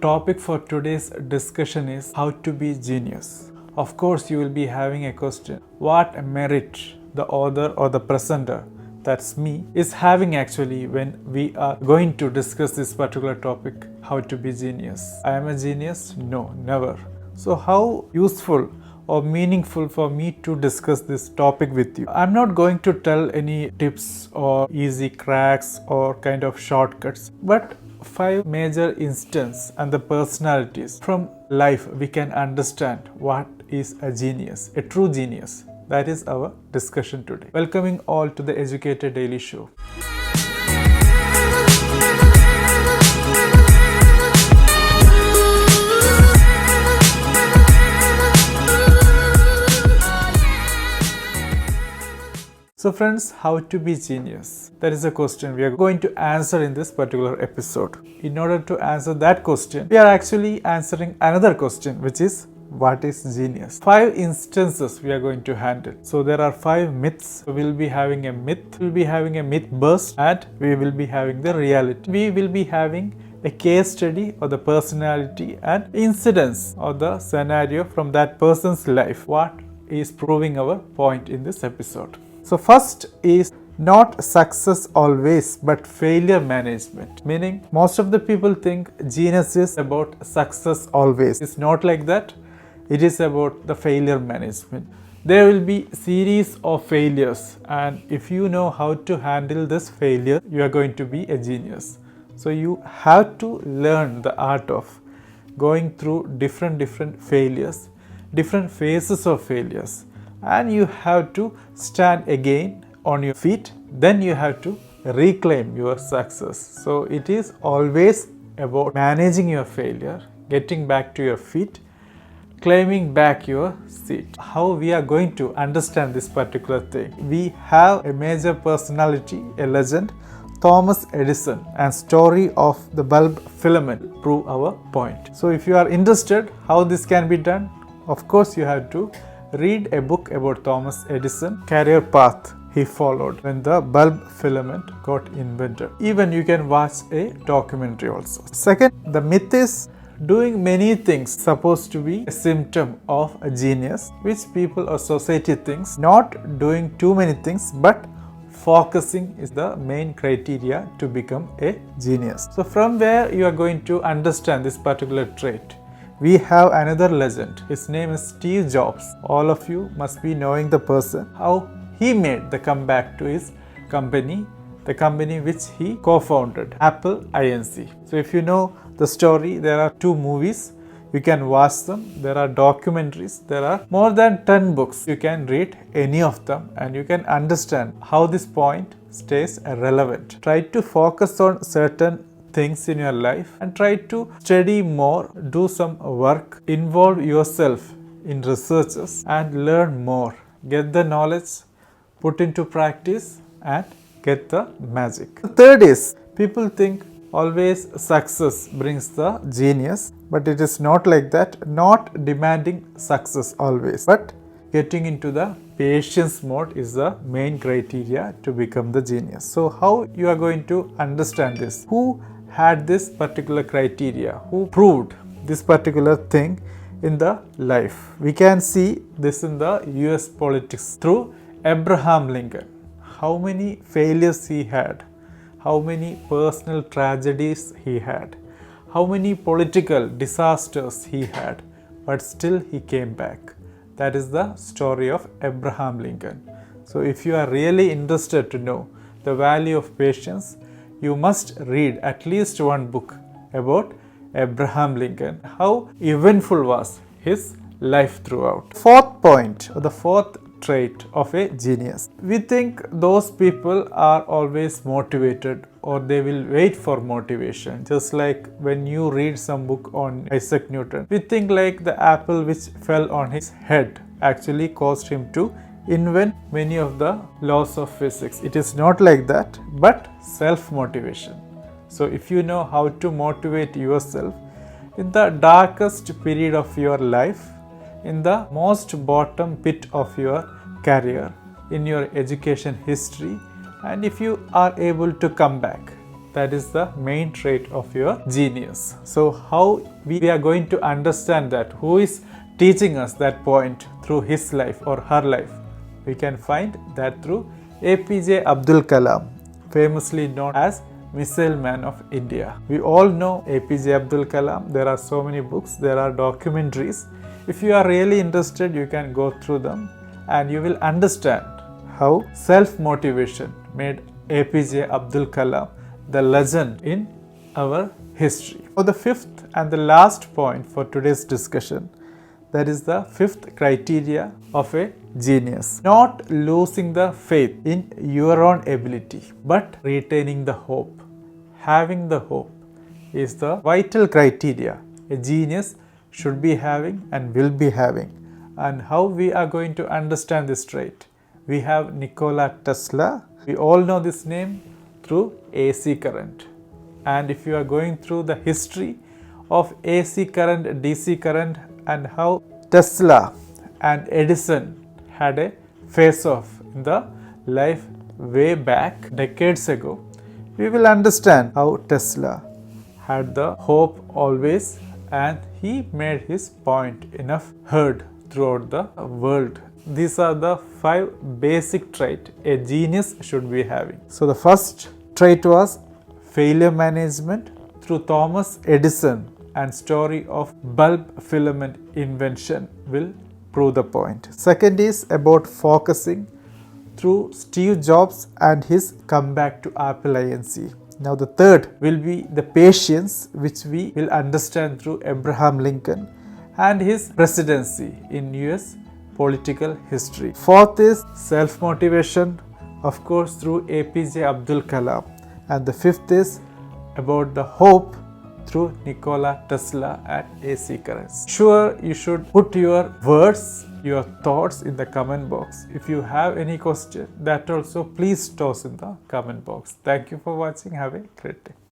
Topic for today's discussion is how to be genius. Of course, you will be having a question. What merit the author or the presenter, that's me, is having actually when we are going to discuss this particular topic, how to be genius? I am a genius? No, never. So how useful or meaningful for me to discuss this topic with you? I'm not going to tell any tips or easy cracks or kind of shortcuts, but 5 major instances and the personalities from life we can understand what is a genius, a true genius. That is our discussion today. Welcoming all to the Educated Daily Show. So friends, how to be genius? That is a question we are going to answer in this particular episode. In order to answer that question, we are actually answering another question, which is what is genius? 5 instances we are going to handle. So there are 5 myths. We will be having a myth, we will be having a myth burst, and we will be having the reality. We will be having a case study or the personality and incidents or the scenario from that person's life. What is proving our point in this episode? So first is not success always, but failure management. Meaning most of the people think genius is about success always. It's not like that. It is about the failure management. There will be series of failures, and if you know how to handle this failure, you are going to be a genius. So you have to learn the art of going through different failures, different phases of failures, and you have to stand again on your feet. Then you have to reclaim your success. So it is always about managing your failure, getting back to your feet, claiming back your seat. How we are going to understand this particular thing? We have a major personality, a legend, Thomas Edison, and story of the bulb filament prove our point. So if you are interested how this can be done, of course you have to read a book about Thomas Edison, career path he followed when the bulb filament got invented. Even you can watch a documentary also. Second, the myth is doing many things supposed to be a symptom of a genius, which people or society thinks. Not doing too many things, but focusing is the main criteria to become a genius. So from where you are going to understand this particular trait? We have another legend. His name is Steve Jobs. All of you must be knowing the person, how he made the comeback to his company, the company which he co-founded, Apple Inc. So if you know the story, there are 2 movies. You can watch them. There are documentaries. There are more than 10 books. You can read any of them and you can understand how this point stays relevant. Try to focus on certain things in your life and try to study more, do some work, involve yourself in researches and learn more. Get the knowledge, put into practice and get the magic. The third is, people think always success brings the genius, but it is not like that. Not demanding success always, but getting into the patience mode is the main criteria to become the genius. So how you are going to understand this? Who had this particular criteria? Who proved this particular thing in the life? We can see this in the US politics through Abraham Lincoln. How many failures he had, how many personal tragedies he had, how many political disasters he had, but still he came back. That is the story of Abraham Lincoln. So if you are really interested to know the value of patience, you must read at least one book about Abraham Lincoln, how eventful was his life throughout. Fourth point, or the fourth trait of a genius. We think those people are always motivated or they will wait for motivation. Just like when you read some book on Isaac Newton, we think like the apple which fell on his head actually caused him to invent many of the laws of physics. It is not like that, but self-motivation. So if you know how to motivate yourself in the darkest period of your life, in the most bottom pit of your career, in your education history, and if you are able to come back, That is the main trait of your genius. So how we are going to understand that? Who is teaching us that point through his life or her life? We can find that through APJ Abdul Kalam, famously known as Missile Man of India. We all know APJ Abdul Kalam. There are so many books, there are documentaries. If you are really interested, you can go through them and you will understand how self-motivation made APJ Abdul Kalam the legend in our history. For the fifth and the last point for today's discussion, that is the fifth criteria of a genius. Not losing the faith in your own ability, but retaining the hope. Having the hope is the vital criteria a genius should be having and will be having. And how we are going to understand this trait? We have Nikola Tesla. We all know this name through AC current. And if you are going through the history of AC current, DC current, and how Tesla and Edison had a face-off in the life way back decades ago, we will understand how Tesla had the hope always and he made his point enough heard throughout the world. These are the 5 basic traits a genius should be having. So the first trait was failure management through Thomas Edison, and story of bulb filament invention will prove the point. Second is about focusing through Steve Jobs and his comeback to Apple Inc. Now the third will be the patience, which we will understand through Abraham Lincoln and his presidency in US political history. Fourth is self-motivation, of course through APJ Abdul Kalam. And the fifth is about the hope through Nikola Tesla and AC currents. Sure, you should put your words, your thoughts in the comment box. If you have any question, that also please toss in the comment box. Thank you for watching. Have a great day.